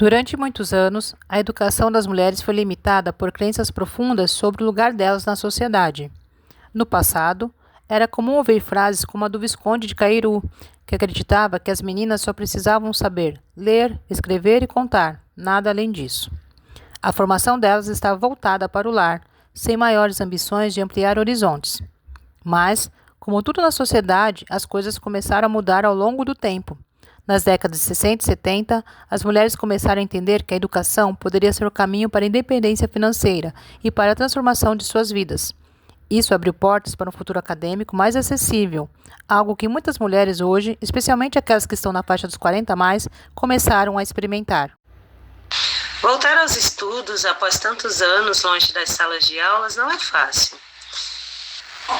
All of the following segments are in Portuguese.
Durante muitos anos, a educação das mulheres foi limitada por crenças profundas sobre o lugar delas na sociedade. No passado, era comum ouvir frases como a do Visconde de Cairu, que acreditava que as meninas só precisavam saber ler, escrever e contar, nada além disso. A formação delas estava voltada para o lar, sem maiores ambições de ampliar horizontes. Mas, como tudo na sociedade, as coisas começaram a mudar ao longo do tempo. Nas décadas de 60 e 70, as mulheres começaram a entender que a educação poderia ser o caminho para a independência financeira e para a transformação de suas vidas. Isso abriu portas para um futuro acadêmico mais acessível, algo que muitas mulheres hoje, especialmente aquelas que estão na faixa dos 40 a mais, começaram a experimentar. Voltar aos estudos após tantos anos longe das salas de aulas não é fácil.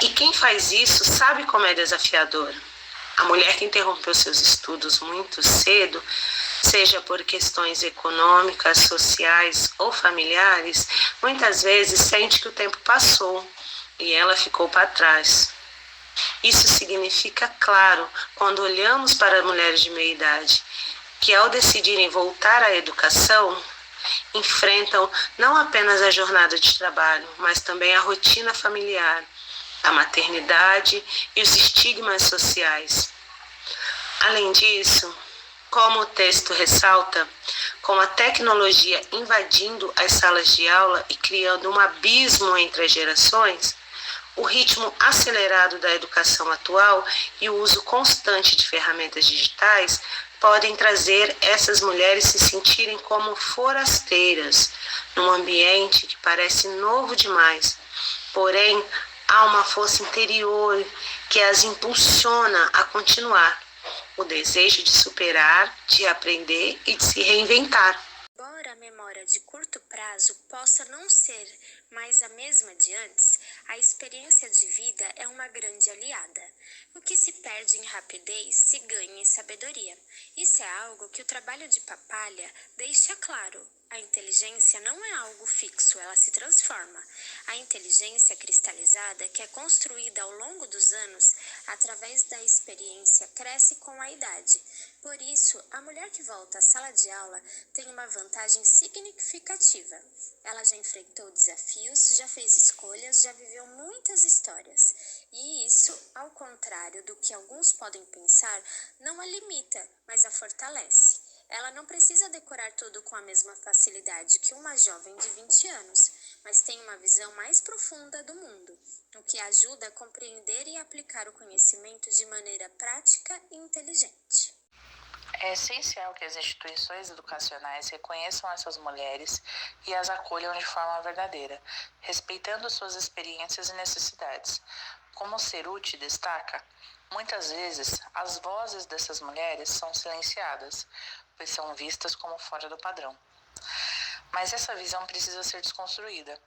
E quem faz isso sabe como é desafiador. A mulher que interrompeu seus estudos muito cedo, seja por questões econômicas, sociais ou familiares, muitas vezes sente que o tempo passou e ela ficou para trás. Isso significa, claro, quando olhamos para mulheres de meia idade, que ao decidirem voltar à educação, enfrentam não apenas a jornada de trabalho, mas também a rotina familiar, a maternidade e os estigmas sociais. Além disso, como o texto ressalta, com a tecnologia invadindo as salas de aula e criando um abismo entre as gerações, o ritmo acelerado da educação atual e o uso constante de ferramentas digitais podem trazer essas mulheres se sentirem como forasteiras, num ambiente que parece novo demais. Porém, há uma força interior que as impulsiona a continuar, o desejo de superar, de aprender e de se reinventar. Embora a memória de curto prazo possa não ser mais a mesma de antes, a experiência de vida é uma grande aliada. O que se perde em rapidez se ganha em sabedoria. Isso é algo que o trabalho de Papalha deixa claro. A inteligência não é algo fixo, ela se transforma. A inteligência cristalizada, que é construída ao longo dos anos, através da experiência, cresce com a idade. Por isso, a mulher que volta à sala de aula tem uma vantagem significativa. Ela já enfrentou desafios, já fez escolhas, já viveu muitas histórias. E isso, ao contrário do que alguns podem pensar, não a limita, mas a fortalece. Ela não precisa decorar tudo com a mesma facilidade que uma jovem de 20 anos, mas tem uma visão mais profunda do mundo, o que ajuda a compreender e aplicar o conhecimento de maneira prática e inteligente. É essencial que as instituições educacionais reconheçam essas mulheres e as acolham de forma verdadeira, respeitando suas experiências e necessidades. Como o Ceruti destaca, muitas vezes as vozes dessas mulheres são silenciadas, pois são vistas como fora do padrão. Mas essa visão precisa ser desconstruída.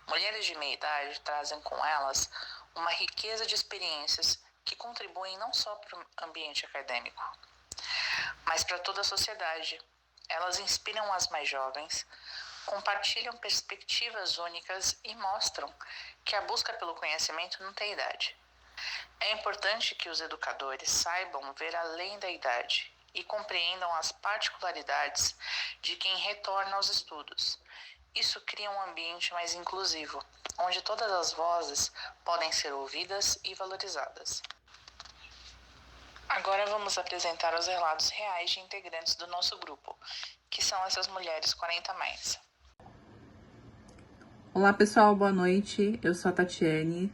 Mulheres de meia idade trazem com elas uma riqueza de experiências que contribuem não só para o ambiente acadêmico, mas para toda a sociedade. Elas inspiram as mais jovens, compartilham perspectivas únicas e mostram que a busca pelo conhecimento não tem idade. É importante que os educadores saibam ver além da idade e compreendam as particularidades de quem retorna aos estudos. Isso cria um ambiente mais inclusivo, onde todas as vozes podem ser ouvidas e valorizadas. Agora vamos apresentar os relatos reais de integrantes do nosso grupo, que são essas mulheres 40+. Olá pessoal, boa noite. Eu sou a Tatiane,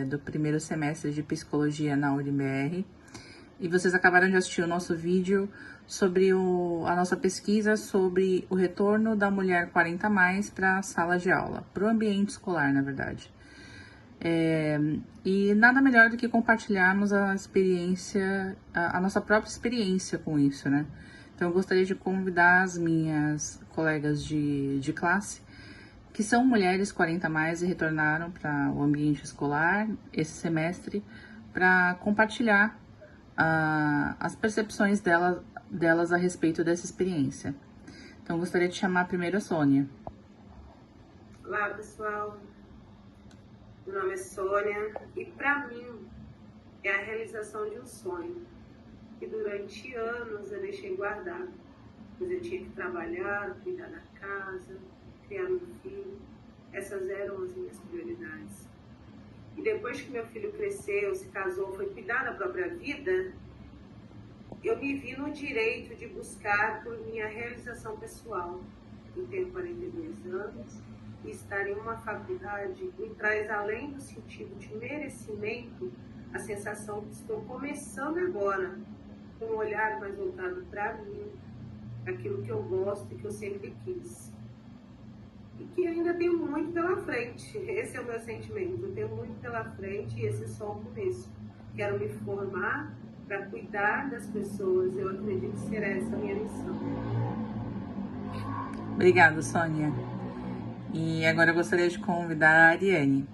do primeiro semestre de Psicologia na UniBR. E vocês acabaram de assistir o nosso vídeo sobre a nossa pesquisa sobre o retorno da mulher 40+, para a sala de aula, para o ambiente escolar, na verdade. E nada melhor do que compartilharmos a nossa própria experiência com isso, né? Então, eu gostaria de convidar as minhas colegas de classe, que são mulheres 40+, e retornaram para o ambiente escolar esse semestre, para compartilhar as percepções delas a respeito dessa experiência. Então, eu gostaria de chamar primeiro a Sônia. Olá, pessoal. Meu nome é Sônia e, para mim, é a realização de um sonho que durante anos eu deixei guardado. pois eu tinha que trabalhar, cuidar da casa, criar meu filho. Essas eram as minhas prioridades. E depois que meu filho cresceu, se casou, foi cuidar da própria vida, eu me vi no direito de buscar por minha realização pessoal. Eu tenho 42 anos e estar em uma faculdade me traz, além do sentido de merecimento, a sensação de que estou começando agora, com um olhar mais voltado para mim, aquilo que eu gosto e que eu sempre quis. E que ainda tenho muito pela frente. Esse é o meu sentimento. Eu tenho muito pela frente e esse é só o começo. Quero me formar para cuidar das pessoas. Eu acredito ser essa a minha missão. Obrigada, Sônia. E agora eu gostaria de convidar a Ariane.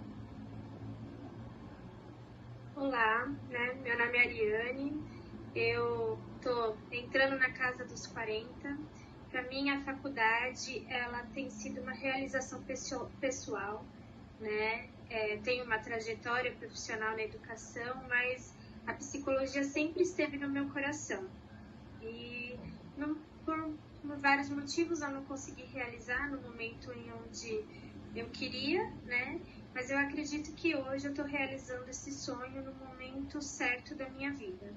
Olá, meu nome é Ariane. Eu tô entrando na casa dos 40. Para mim, a faculdade, ela tem sido uma realização pessoal, né? Tenho uma trajetória profissional na educação, mas a psicologia sempre esteve no meu coração. E por vários motivos eu não consegui realizar no momento em onde eu queria, né? Mas eu acredito que hoje eu estou realizando esse sonho no momento certo da minha vida,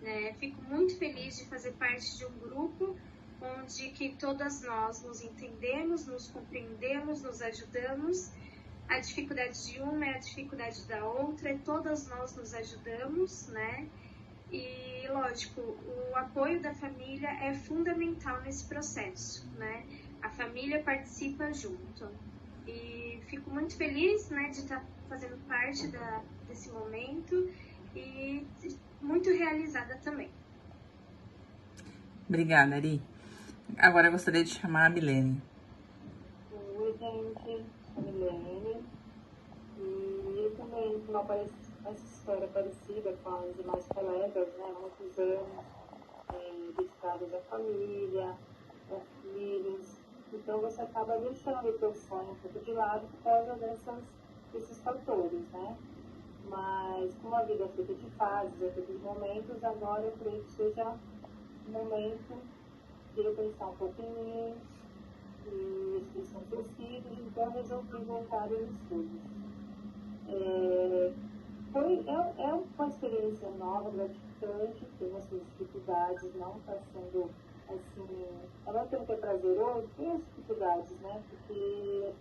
né? Fico muito feliz de fazer parte de um grupo onde que todas nós nos entendemos, nos compreendemos, nos ajudamos. A dificuldade de uma é a dificuldade da outra, e todas nós nos ajudamos, né? E, lógico, o apoio da família é fundamental nesse processo, né? A família participa junto. E fico muito feliz, né, de estar fazendo parte desse momento e muito realizada também. Obrigada, Ari. Agora eu gostaria de chamar a Milene. Oi, gente. Sou a Milene. E eu também tenho essa história parecida com as demais colegas, né? Muitos anos dedicados à família, a filhos. Então você acaba deixando o teu sonho um pouco de lado por causa desses fatores, né? Mas como a vida é feita de fases, é feita de momentos, agora eu creio que seja um momento de eu pensar um pouco em mim, e eles são crescidos, então eu resolvi voltar aos estudos. É uma experiência nova, gratificante, tem as suas dificuldades, não está sendo assim, ao mesmo tempo que é prazeroso, tem as dificuldades, né? Porque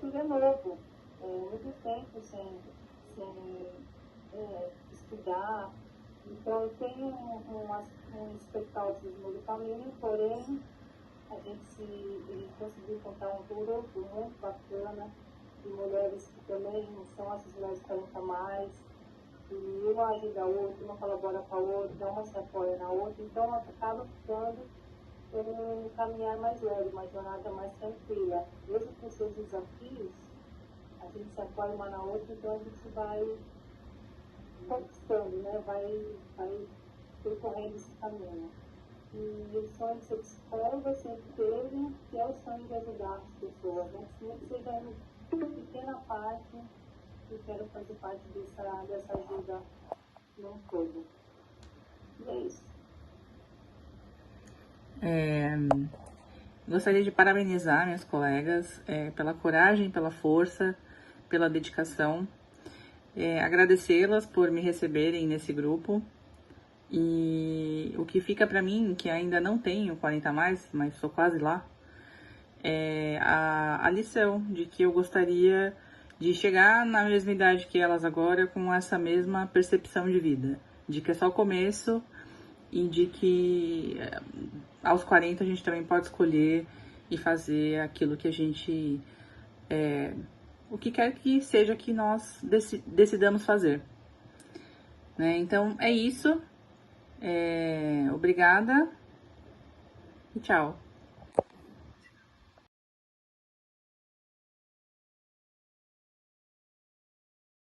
tudo é novo, muito tempo sem estudar. Então, eu tenho uns percalços no meio do caminho, porém, a gente conseguiu encontrar um grupo muito bacana de mulheres que também são essas mulheres 40 a mais, e uma ajuda a outra, uma colabora com a outra, uma se apoia na outra, então acaba ficando um caminhar mais leve, uma jornada mais tranquila. Mesmo com seus desafios, a gente se apoia uma na outra, então a gente vai conquistando, né? Vai percorrendo esse caminho. E o sonho de ser psicóloga sempre teve, que é o sonho de ajudar as pessoas, né? Que seja uma pequena parte, eu quero fazer parte dessa ajuda num todo. E é isso. Gostaria de parabenizar minhas colegas pela coragem, pela força, pela dedicação. Agradecê-las por me receberem nesse grupo. E o que fica para mim, que ainda não tenho 40 a mais, mas sou quase lá, é a lição de que eu gostaria de chegar na mesma idade que elas agora, com essa mesma percepção de vida, de que é só o começo e de que aos 40 a gente também pode escolher e fazer aquilo que a gente, o que quer que seja que nós decidamos fazer. Né? Então é isso. Obrigada e tchau.